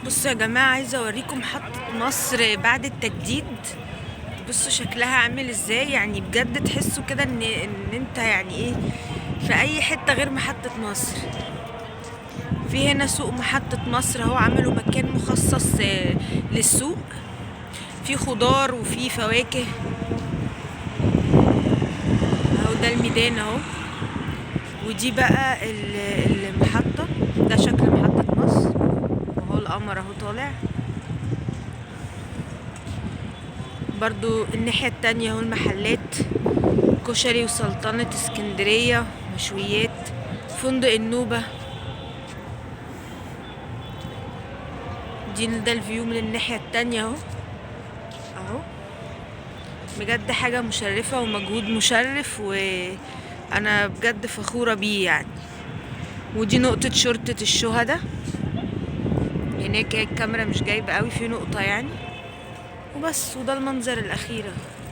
بصوا يا جماعة، عايزة اوريكم محطة مصر بعد التجديد. بصوا شكلها عامل ازاي، يعني بجد تحسوا كده ان انت يعني ايه في اي حتة غير محطة مصر. في هنا سوق محطة مصر اهو، عملوا مكان مخصص للسوق، في خضار وفي فواكه اهو. ده الميدان اهو، ودي بقى المحطة. ده شكل محطة مصر اهو، القمر اهو طالع. برضو الناحية التانية اهو المحلات، كشري وسلطنة اسكندرية، مشويات، فندق النوبة. ده الفيو من الناحية التانية اهو. اهو بجد حاجة مشرفة ومجهود مشرف، وانا بجد فخورة بيه يعني. ودي نقطة شرطة الشهداء هناك، الكاميرا مش جايبة قوي في نقطة يعني. وبس، وده المنظر الأخير اهو.